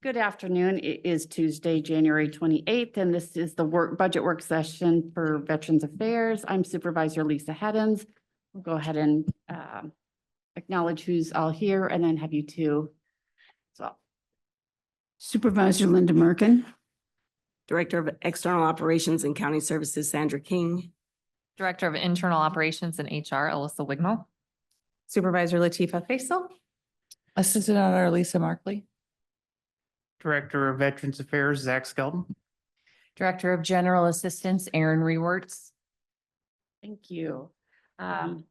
Good afternoon. It is Tuesday, January 28th, and this is the budget work session for Veterans Affairs. I'm Supervisor Lisa Heddens. We'll go ahead and acknowledge who's all here and then have you two. So, Supervisor Linda Merkin. Director of External Operations and County Services, Sandra King. Director of Internal Operations and HR, Alyssa Wignall. Supervisor Latifa Faisal. Assistant Auditor Lisa Markley. Director of Veterans Affairs, Zach Skelton. Director of General Assistance, Aaron Rewerts. thank you. How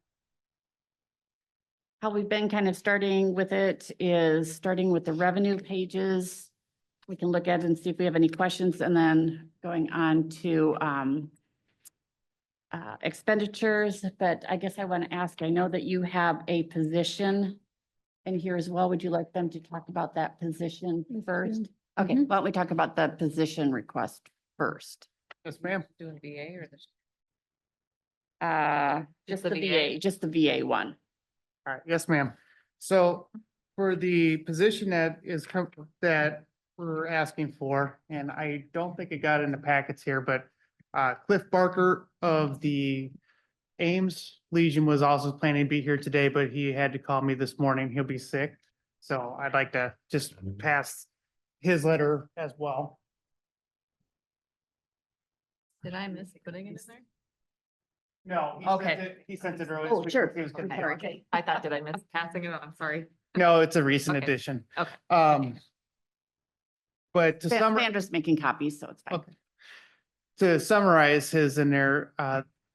we've been kind of starting with it is starting with the revenue pages. We can look at it and see if we have any questions, and then going on to expenditures. But I guess I want to ask, I know that you have a position in here as well. Would you like them to talk about that position first? Okay, why don't we talk about the position request first? Yes, ma'am. Doing VA or the? Just the the VA? VA, just the VA one. All right, yes, ma'am. So for the position that that we're asking for, and I don't think it got in the packets here, but Cliff Barker of the Ames Legion was also planning to be here today, but he had to call me this morning. He'll be sick. So I'd like to just pass his letter as well. Did I miss putting it in there? No. Okay. He sent it earlier. Oh, sure. He was gonna- Okay. I thought, did I miss passing it on? I'm sorry. No, it's a recent Okay. addition. Okay. But to summarize. Sandra's making copies, so it's fine. Okay. To summarize his in there,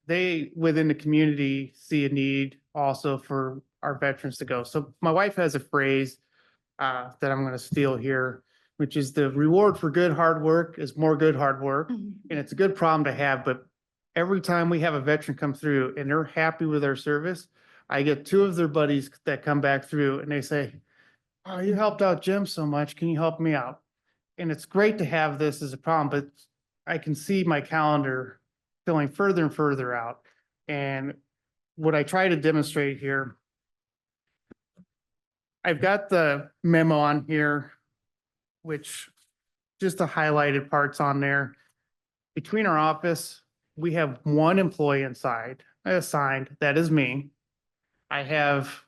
they within the community see a need also for our veterans to go. So my wife has a phrase that I'm going to steal here, which is the reward for good hard work is more good hard work. And it's a good problem to have, but every time we have a veteran come through and they're happy with their service, I get two of their buddies that come back through and they say, "Oh, you helped out Jim so much. Can you help me out?" And it's great to have this as a problem, but I can see my calendar filling further and further out. And what I try to demonstrate here, I've got the memo on here, which just the highlighted parts on there. Between our office, we have one employee assigned, that is me. I have,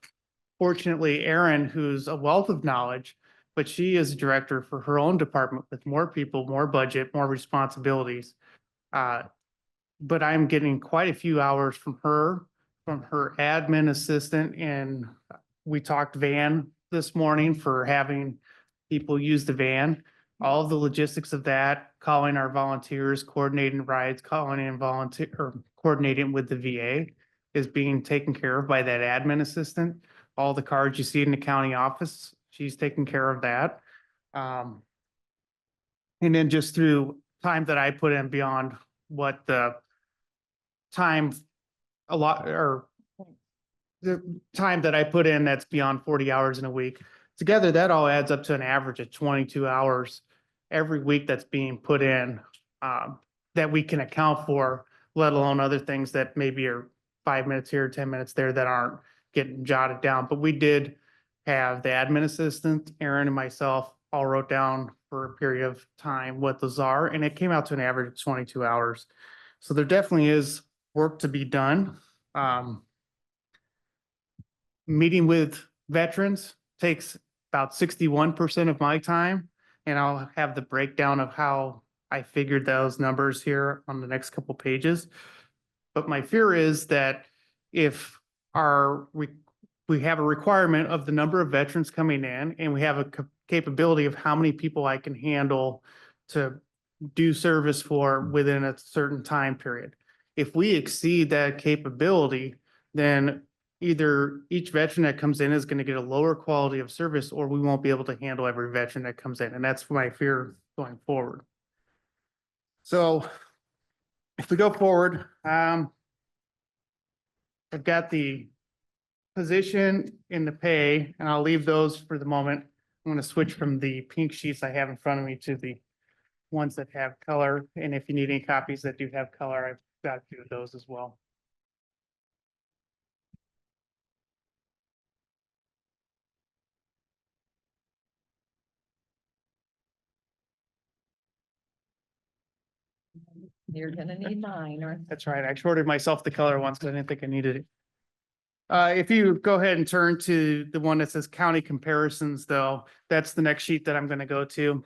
fortunately, Erin, who's a wealth of knowledge, but she is director for her own department with more people, more budget, more responsibilities. But I'm getting quite a few hours from her admin assistant, and we talked van this morning for having people use the van. All of the logistics of that, calling our volunteers, coordinating rides, calling in volunteer, or coordinating with the VA is being taken care of by that admin assistant. All the cards you see in the county office, she's taking care of that. And then just through time that I put in beyond what the time or the time that I put in that's beyond 40 hours in a week. Together, that all adds up to an average of 22 hours every week that's being put in that we can account for, let alone other things that maybe are 5 minutes here, 10 minutes there that aren't getting jotted down. But we did have the admin assistant, Aaron and myself all wrote down for a period of time what those are, and it came out to an average of 22 hours. So there definitely is work to be done. Meeting with veterans takes about 61% of my time, and I'll have the breakdown of how I figured those numbers here on the next couple pages. But my fear is that if we have a requirement of the number of veterans coming in, and we have a capability of how many people I can handle to do service for within a certain time period. If we exceed that capability, then either each veteran that comes in is going to get a lower quality of service, or we won't be able to handle every veteran that comes in. And that's my fear going forward. So if we go forward, I've got the position in the pay, and I'll leave those for the moment. I'm going to switch from the pink sheets I have in front of me to the ones that have color. And if you need any copies that do have color, I've got a few of those as well. You're gonna need mine or. That's right. I shorted myself the color once because I didn't think I needed it. If you go ahead and turn to the one that says county comparisons, though, that's the next sheet that I'm going to go to.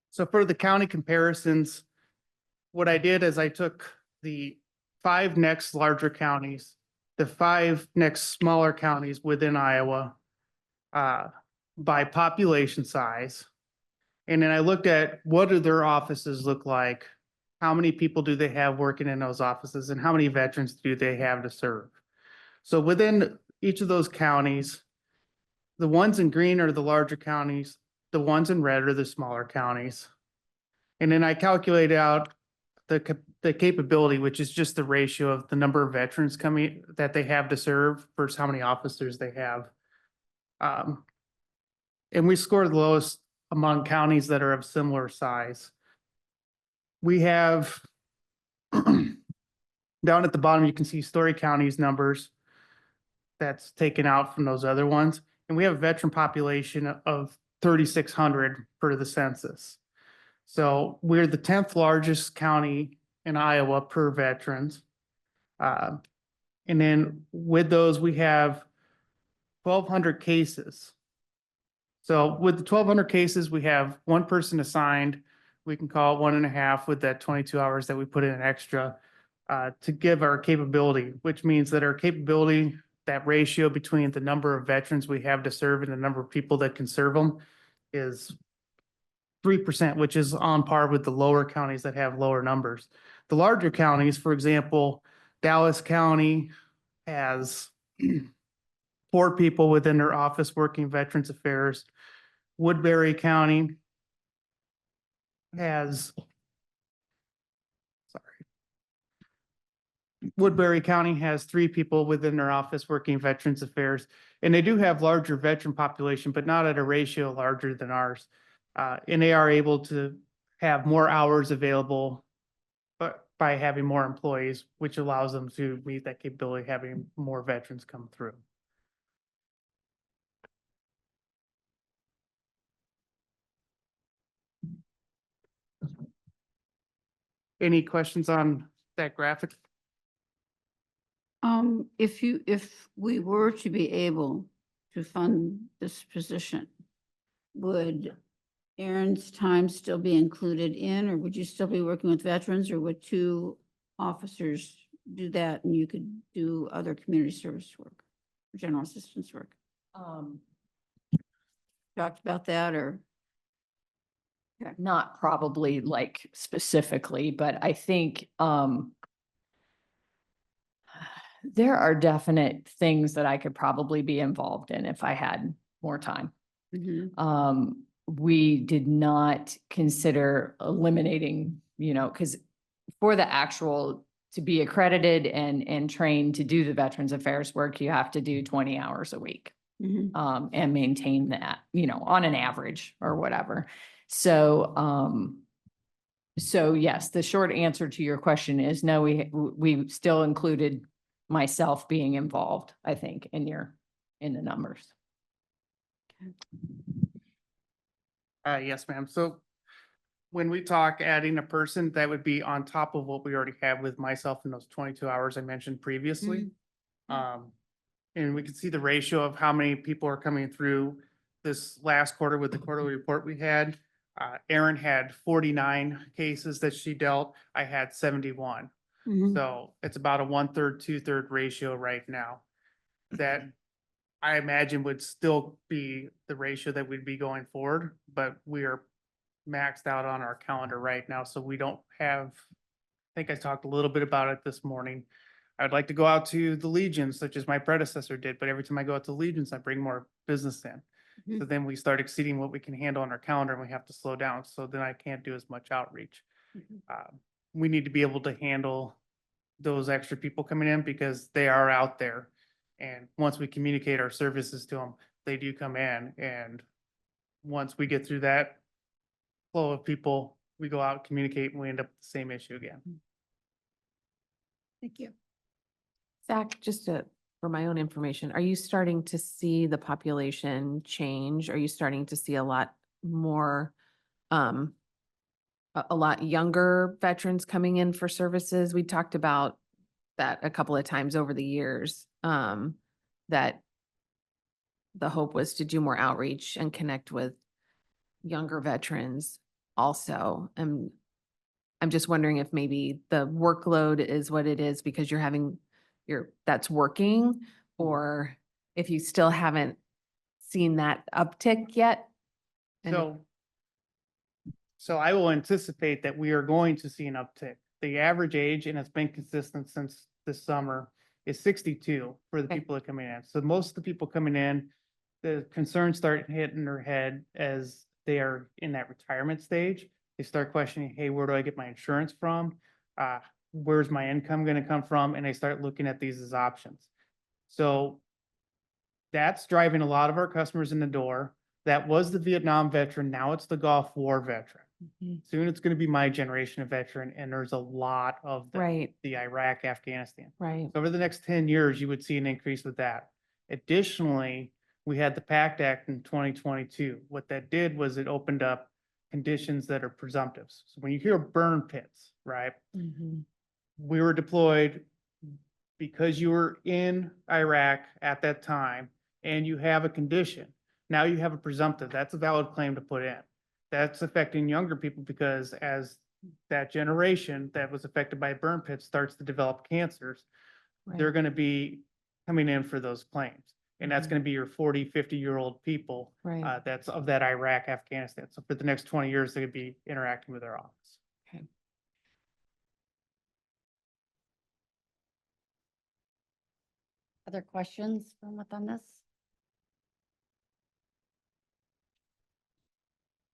So for the county comparisons, what I did is I took the 5 next larger counties, the 5 next smaller counties within Iowa, by population size. And then I looked at what do their offices look like? How many people do they have working in those offices and how many veterans do they have to serve? So within each of those counties, the ones in green are the larger counties, the ones in red are the smaller counties. And then I calculated out the capability, which is just the ratio of the number of veterans coming that they have to serve versus how many officers they have. And we scored the lowest among counties that are of similar size. We have down at the bottom, you can see Story County's numbers. That's taken out from those other ones. And we have a veteran population of 3,600 per the census. So we're the 10th largest county in Iowa per veterans. And then with those, we have 1,200 cases. So with the 1,200 cases, we have one person assigned. We can call it 1.5 with that 22 hours that we put in extra to give our capability, which means that our capability, that ratio between the number of veterans we have to serve and the number of people that can serve them is 3%, which is on par with the lower counties that have lower numbers. The larger counties, for example, Dallas County has 4 people within their office working Veterans Affairs. Woodbury County has, Woodbury County has 3 people within their office working Veterans Affairs. And they do have larger veteran population, but not at a ratio larger than ours. And they are able to have more hours available but by having more employees, which allows them to meet that capability, having more veterans come through. Any questions on that graphic? If we were to be able to fund this position, would Aaron's time still be included in, or would you still be working with veterans, or would 2 officers do that and you could do other community service work, or general assistance work? Talked about that, or? Not probably like specifically, but I think there are definite things that I could probably be involved in if I had more time. We did not consider eliminating, because for the actual to be accredited and trained to do the Veterans Affairs work, you have to do 20 hours a week. And maintain that, on an average or whatever. So, so yes, the short answer to your question is no, we still included myself being involved, I think, in the numbers. Yes, ma'am. So when we talk adding a person, that would be on top of what we already have with myself in those 22 hours I mentioned previously. And we can see the ratio of how many people are coming through this last quarter with the quarterly report we had. Erin had 49 cases that she dealt. I had 71. So it's about a 1/3, 2/3 ratio right now. That I imagine would still be the ratio that we'd be going forward, but we are maxed out on our calendar right now, so we don't have, I think I talked a little bit about it this morning. I'd like to go out to the Legions, such as my predecessor did, but every time I go out to Legions, I bring more business in. So then we start exceeding what we can handle on our calendar and we have to slow down. So then I can't do as much outreach. We need to be able to handle those extra people coming in because they are out there. And once we communicate our services to them, they do come in. And once we get through that flow of people, we go out, communicate, and we end up with the same issue again. Thank you. Zach, just for my own information, are you starting to see the population change? Are you starting to see a lot more, a lot younger veterans coming in for services? We talked about that a couple of times over the years, that the hope was to do more outreach and connect with younger veterans also. And I'm just wondering if maybe the workload is what it is because you're having that's working, or if you still haven't seen that uptick yet. And if- So I will anticipate that we are going to see an uptick. The average age, and it's been consistent since this summer, is 62 for the Okay. people that are coming in. So most of the people coming in, the concerns start hitting their head as they are in that retirement stage. They start questioning, hey, where do I get my insurance from? Where's my income going to come from? And they start looking at these as options. So that's driving a lot of our customers in the door. That was the Vietnam veteran. Now it's the Gulf War veteran. Mhm. Soon it's going to be my generation of veteran, and there's a lot of them. Right, The Iraq, Afghanistan. right. So over the next 10 years, you would see an increase with that. Additionally, we had the PACT Act in 2022. What that did was it opened up conditions that are presumptives. So when you hear burn pits, right? Mhm. We were deployed because you were in Iraq at that time and you have a condition. Now you have a presumptive. That's a valid claim to put in. That's affecting younger people because as that generation that was affected by burn pits starts to develop cancers, they're Right. going to be coming in for those claims. And that's Mhm. going to be your 40, 50-year-old people Right. that's of that Iraq, Afghanistan. So for the next 20 years, they're going to be interacting with our office. Okay. Other questions from within this?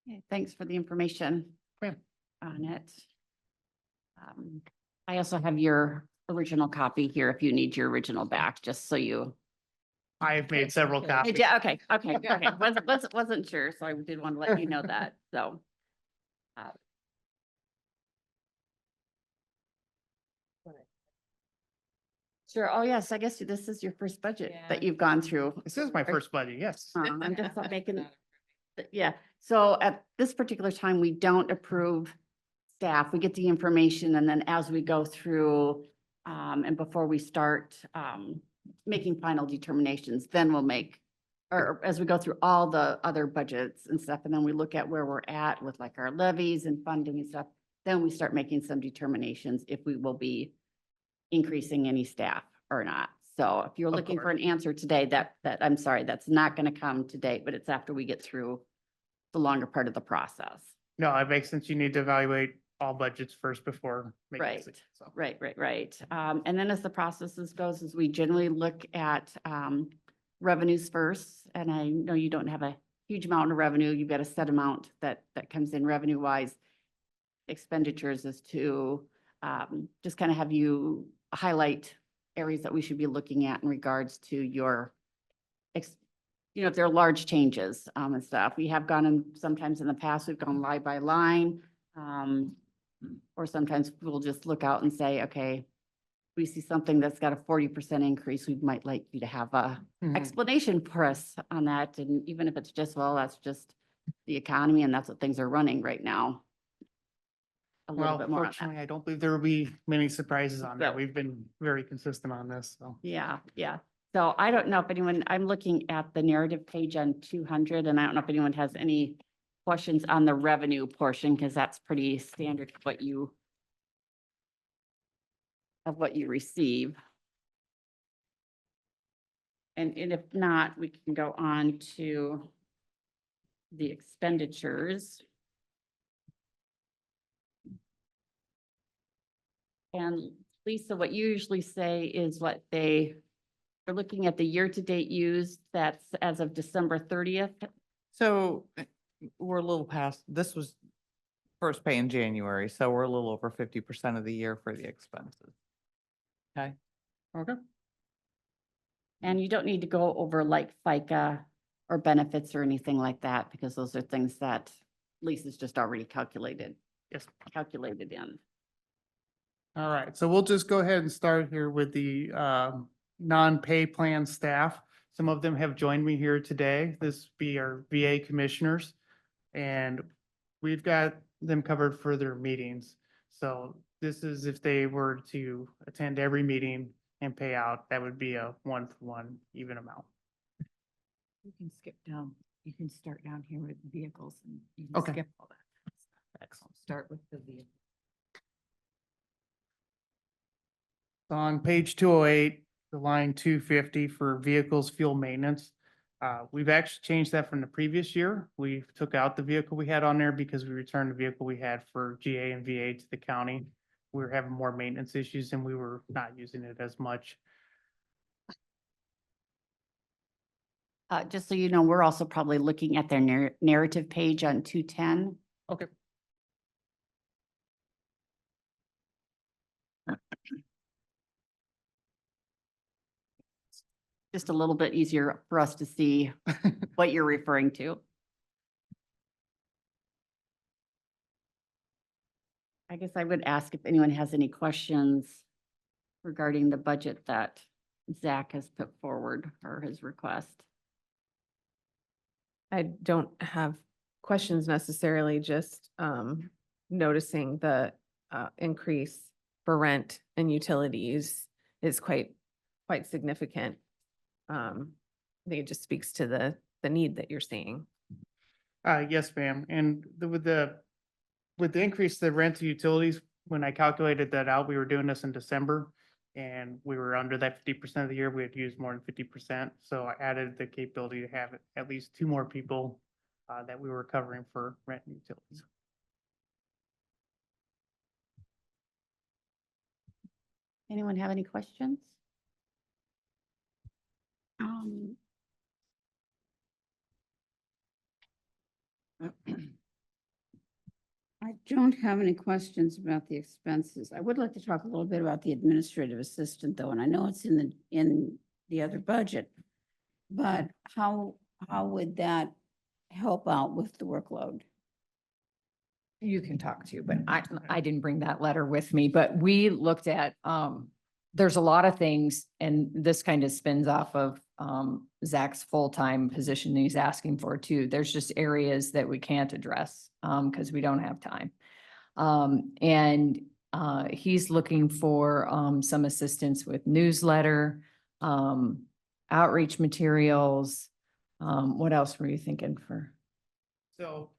Okay, thanks for the information Yeah. on it. I also have your original copy here if you need your original back, just so you. I've made several Okay. copies. Yeah, okay. Wasn't sure, so I did want to let you know that, so. uh, Sure, oh yes, I guess this is your first budget that Yeah. you've gone through. This is my first budget, yes. I'm just making, yeah, so at this particular time, we don't approve staff. We get the information and then as we go through, and before we start, making final determinations, then we'll make, or as we go through all the other budgets and stuff, and then we look at where we're at with like our levies and funding and stuff, then we start making some determinations if we will be increasing any staff or not. So if you're Of looking for course. an answer today, that I'm sorry, that's not going to come today, but it's after we get through the longer part of the process. No, it makes sense. You need to evaluate all budgets first before making Right. decisions. So. Right. And then as the processes goes, is we generally look at revenues first. And I know you don't have a huge amount of revenue. You've got a set amount that comes in revenue wise. Expenditures is to just kind of have you highlight areas that we should be looking at in regards to your if there are large changes and stuff. We have gone in sometimes in the past, we've gone line by line. Or sometimes we'll just look out and say, okay, we see something that's got a 40% increase, we might like you to have a Mhm. explanation for us on that. And even if it's just, well, that's just the economy and that's what things are running right now. A little Well, bit more on that. fortunately, I don't believe there will be many surprises on that. So- We've been very consistent on this, so. Yeah. So I don't know if anyone, I'm looking at the narrative page on 200 and I don't know if anyone has any questions on the revenue portion, because that's pretty standard of what you receive. And if not, we can go on to the expenditures. And Lisa, what you usually say is what they're looking at the year-to-date use, that's as of December 30th. So we're a little past, this was first pay in January, so we're a little over 50% of the year for the expenses. Okay, Okay. And you don't need to go over like FICA or benefits or anything like that, because those are things that Lisa's just already calculated in. All right, so we'll just go ahead and start here with the non-pay plan staff. Some of them have joined me here today. This be our VA commissioners. And we've got them covered for their meetings. So this is if they were to attend every meeting and pay out, that would be a 1-for-1 even amount. You can skip down, you can start down here with vehicles and you can Okay. skip all that. Excellent. Start with the vehicle. On page 208, the line 250 for vehicles fuel maintenance. We've actually changed that from the previous year. We took out the vehicle we had on there because we returned the vehicle we had for GA and VA to the county. We were having more maintenance issues and we were not using it as much. Just so you know, we're also probably looking at their narrative page on 210. Okay. Just a little bit easier for us to see what you're referring to. I guess I would ask if anyone has any questions regarding the budget that Zach has put forward or his request. I don't have questions necessarily, just noticing the increase for rent and utilities is quite significant. I think it just speaks to the need that you're seeing. Yes, ma'am. And with the increase the rent to utilities, when I calculated that out, we were doing this in December. And we were under that 50% of the year. We had used more than 50%. So I added the capability to have at least 2 more people that we were covering for rent and utilities. Anyone have any questions? I don't have any questions about the expenses. I would like to talk a little bit about the administrative assistant though, and I know it's in the other budget. But how would that help out with the workload? You can talk to, but I didn't bring that letter with me, but we looked at, there's a lot of things and this kind of spins off of, Zach's full-time position he's asking for too. There's just areas that we can't address, because we don't have time. He's looking for, some assistance with newsletter, outreach materials. What else were you thinking for? So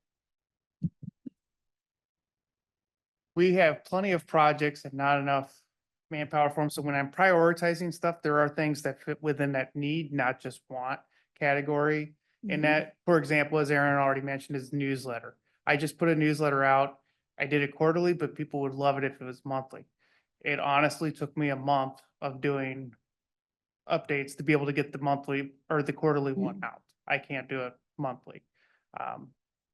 we have plenty of projects and not enough manpower for them. So when I'm prioritizing stuff, there are things that fit within that need, not just want category. And that, for example, as Aaron already mentioned, is newsletter. I just put a newsletter out. I did it quarterly, but people would love it if it was monthly. It honestly took me a month of doing updates to be able to get the monthly or the quarterly one out. I can't do it monthly.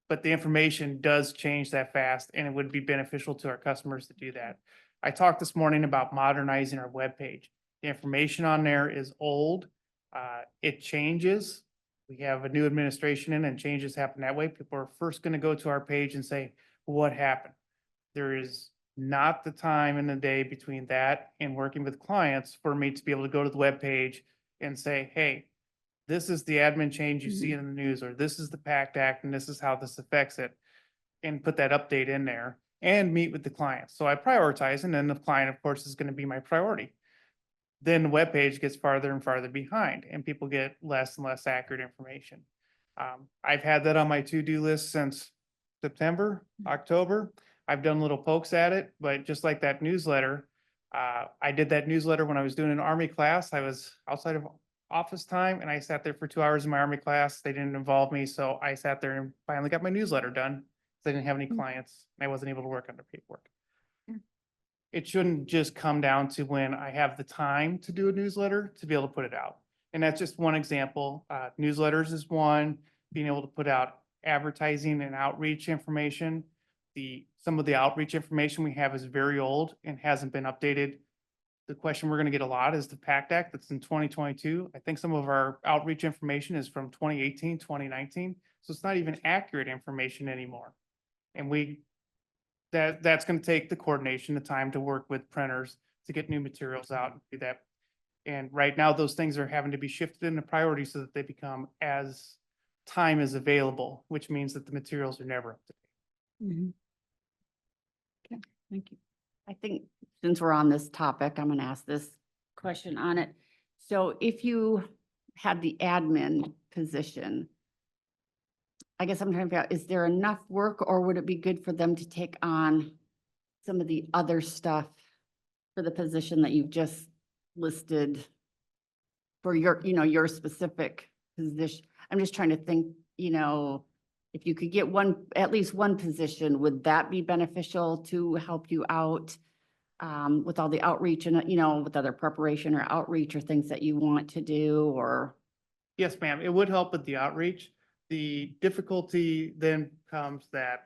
But the information does change that fast and it would be beneficial to our customers to do that. I talked this morning about modernizing our webpage. The information on there is old. It changes. We have a new administration in and changes happen that way. People are first going to go to our page and say, what happened? There is not the time in the day between that and working with clients for me to be able to go to the webpage and say, hey, this is the admin change you see in the news, or this is the PACT Act and this is how this affects it, and put that update in there and meet with the client. So I prioritize, and then the client, of course, is going to be my priority. Then the webpage gets farther and farther behind and people get less and less accurate information. I've had that on my to-do list since September, October. I've done little pokes at it, but just like that newsletter, I did that newsletter when I was doing an Army class. I was outside of office time and I sat there for 2 hours in my Army class. They didn't involve me. So I sat there and finally got my newsletter done. I didn't have any clients. And I wasn't able to work under paperwork. It shouldn't just come down to when I have the time to do a newsletter to be able to put it out. And that's just one example. Newsletters is one, being able to put out advertising and outreach information. Some of the outreach information we have is very old and hasn't been updated. The question we're going to get a lot is the PACT Act that's in 2022. I think some of our outreach information is from 2018, 2019. So it's not even accurate information anymore. And that's going to take the coordination, the time to work with printers to get new materials out and do that. And right now, those things are having to be shifted into priority so that they become as time is available, which means that the materials are never up to date. Mhm. Okay, thank you. I think since we're on this topic, I'm going to ask this question on it. So if you had the admin position, I guess I'm trying to figure out, is there enough work or would it be good for them to take on some of the other stuff for the position that you've just listed for your, your specific position? I'm just trying to think, if you could get at least one position, would that be beneficial to help you out with all the outreach and, with other preparation or outreach or things that you want to do or? Yes, ma'am, it would help with the outreach. The difficulty then comes that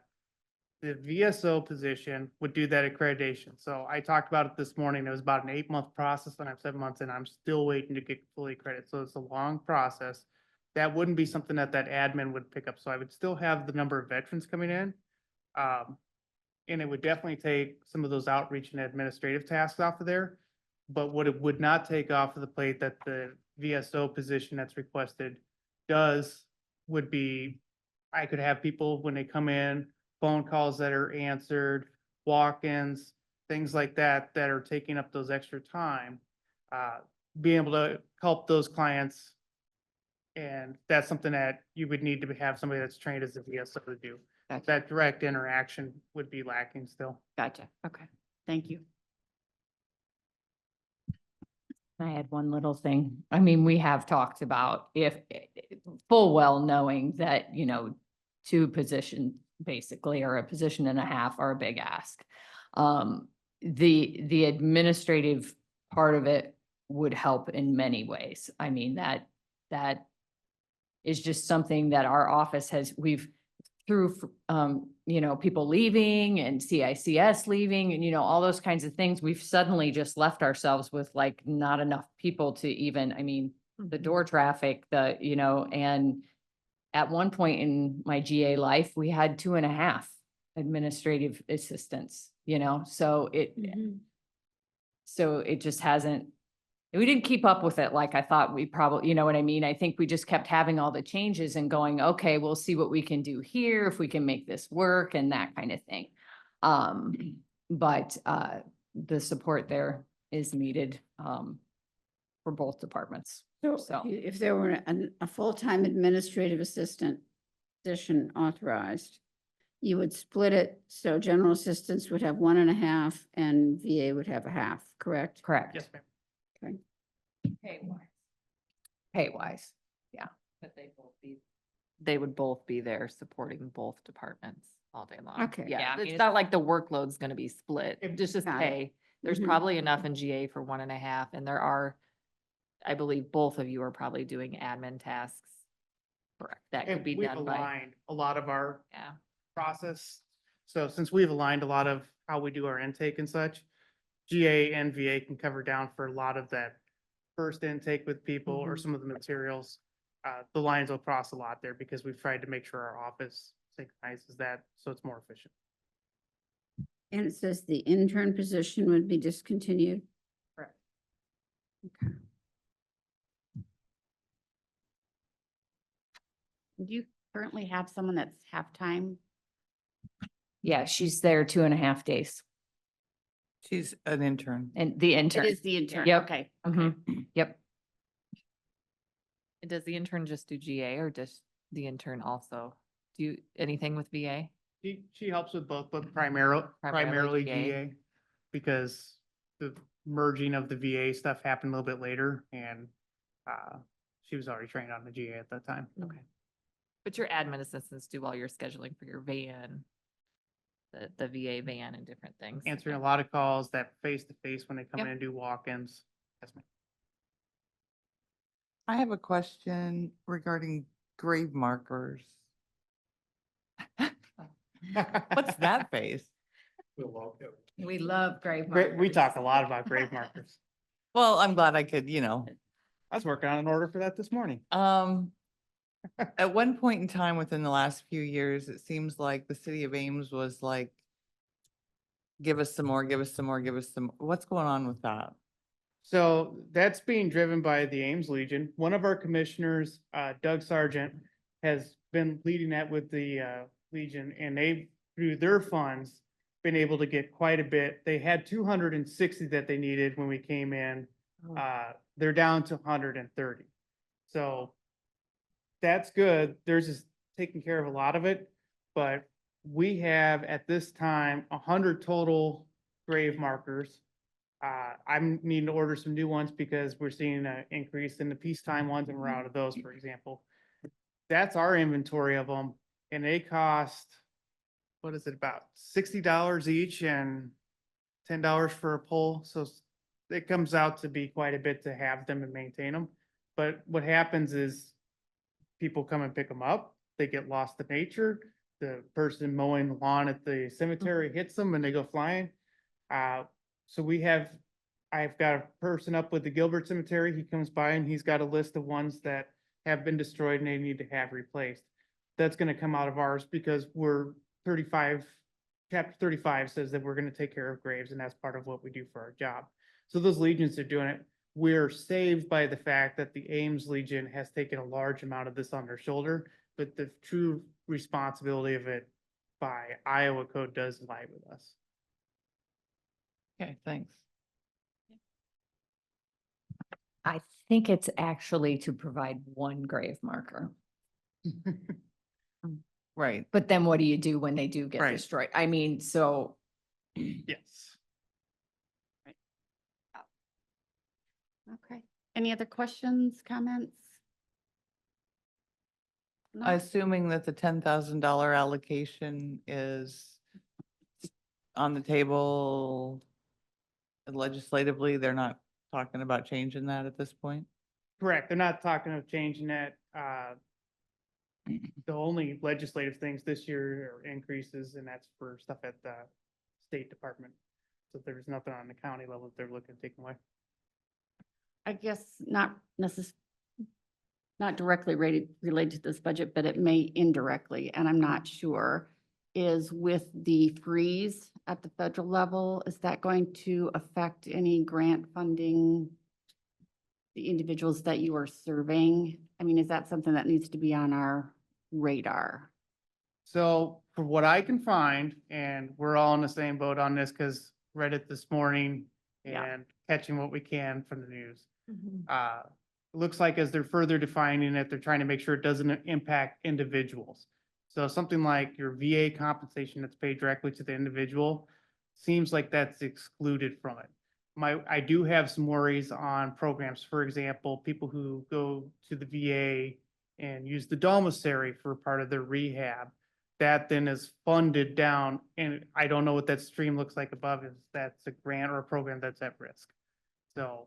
the VSO position would do that accreditation. So I talked about it this morning. It was about an 8-month process and I'm 7 months and I'm still waiting to get fully accredited. So it's a long process. That wouldn't be something that admin would pick up. So I would still have the number of veterans coming in. And it would definitely take some of those outreach and administrative tasks off of there. But what it would not take off of the plate that the VSO position that's requested does would be, I could have people when they come in, phone calls that are answered, walk-ins, things like that, that are taking up those extra time. Being able to help those clients. And that's something that you would need to have somebody that's trained as a VSO to do. Gotcha. That direct interaction would be lacking still. Gotcha. Okay. Thank you. I had one little thing. I mean, we have talked about if full well knowing that, 2 positions basically, or a position and a half are a big ask. The administrative part of it would help in many ways. I mean, that is just something that our office we've through, people leaving and CICS leaving and, all those kinds of things, we've suddenly just left ourselves with like not enough people to even, the door traffic, and at one point in my GA life, we had 2.5 administrative assistants, so it just hasn't, we didn't keep up with it like I thought we probably, you know what I mean? I think we just kept having all the changes and going, okay, we'll see what we can do here, if we can make this work and that kind of thing. But the support there is needed for both departments. So If there were a full-time administrative assistant position authorized, you would split it, so general assistants would have 1.5 and VA would have 1/2, correct? correct. Yes, ma'am. Pay-wise, yeah. But they would both be there supporting both departments all day long. Okay. Yeah, I Yeah, mean, it's it's- not like the workload's gonna be split. If- Just Got it. pay. There's Mhm. probably enough in GA for 1.5, and there are, I believe both of you are probably doing admin tasks. Correct. That could And be we've done by, aligned a lot of our yeah. process. So since we've aligned a lot of how we do our intake and such, GA and VA can cover down for a lot of that first intake with people or Mhm. some of the materials. The lines will cross a lot there because we've tried to make sure our office synchronizes that so it's more efficient. And it says the intern position would be discontinued? Correct. Okay. Do you currently have someone that's half-time? Yeah, she's there 2.5 days She's an intern. and the It intern. is the intern. Yep. Okay. Mhm. Yep. And does the intern just do GA or does the intern also do anything with VA? She helps with both, but primarily GA. GA. Because the merging of the VA stuff happened a little bit later and she was already trained on the GA at that time. Okay. But your admin assistants do all your scheduling for your van, the VA van and different things. Answering a Okay. lot of calls that face-to-face when they come in Yep. and do walk-ins. Yes, ma'am. I have a question regarding grave markers. What's that face? We love grave We talk a lot about grave markers. Well, I'm glad I could, I was working on an order for that this morning. At one point in time within the last few years, it seems like the city of Ames was like, give us some more, give us some more, give us some, what's going on with that? So that's being driven by the Ames Legion. One of our commissioners, Doug Sargent, has been leading that with the Legion, and they, through their funds, been able to get quite a bit. They had 260 that they needed when we came in. They're down to 130. So that's good. Theirs is taking care of a lot of it, but we have at this time 100 total grave markers. I'm needing to order some new ones because we're seeing an increase in the peacetime ones, and we're out of those, for example. That's our inventory of them, and they cost, what is it, about $60 each and $10 for a pole. So it comes out to be quite a bit to have them and maintain them. But what happens is people come and pick them up, they get lost in nature. The person mowing the lawn at the cemetery hits them and they go flying. So I've got a person up with the Gilbert Cemetery. He comes by and he's got a list of ones that have been destroyed and they need to have replaced. That's gonna come out of ours because chapter 35 says that we're gonna take care of graves, and that's part of what we do for our job. So those legions are doing it. We're saved by the fact that the Ames Legion has taken a large amount of this on their shoulder, but the true responsibility of it by Iowa code does lie with us. Okay, thanks. I think it's actually to provide one grave marker. Right. But then what do you do when they do get Right. destroyed? I mean, so Yes. Okay. Any other questions, comments? No? Assuming that the $10,000 allocation is on the table legislatively, they're not talking about changing that at this point? Correct. They're not talking of changing that. The only legislative things this year are increases, and that's for stuff at the State Department. So there's nothing on the county level that they're looking to take away. I guess not not directly related to this budget, but it may indirectly, and I'm not sure, is with the freeze at the federal level, is that going to affect any grant funding? The individuals that you are serving? I mean, is that something that needs to be on our radar? So for what I can find, and we're all in the same boat on this because read it this morning Yeah. and catching what we can from the news. It looks like as they're further defining it, they're trying to make sure it doesn't impact individuals. So something like your VA compensation that's paid directly to the individual seems like that's excluded from it. I do have some worries on programs. For example, people who go to the VA and use the domiciliary for part of their rehab. That then is funded down, and I don't know what that stream looks like above, if that's a grant or a program that's at risk. So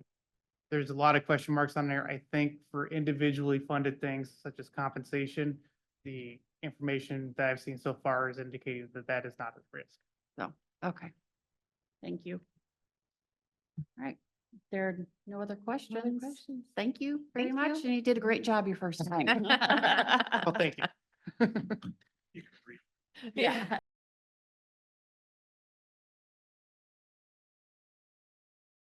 there's a lot of question marks on there. I think for individually funded things such as compensation, the information that I've seen so far is indicating that that is not at risk. So, okay. Thank you. All right. There are no other questions. Thank you very Thank much. you. And you did a great job your first time. Well, thank you. Yeah.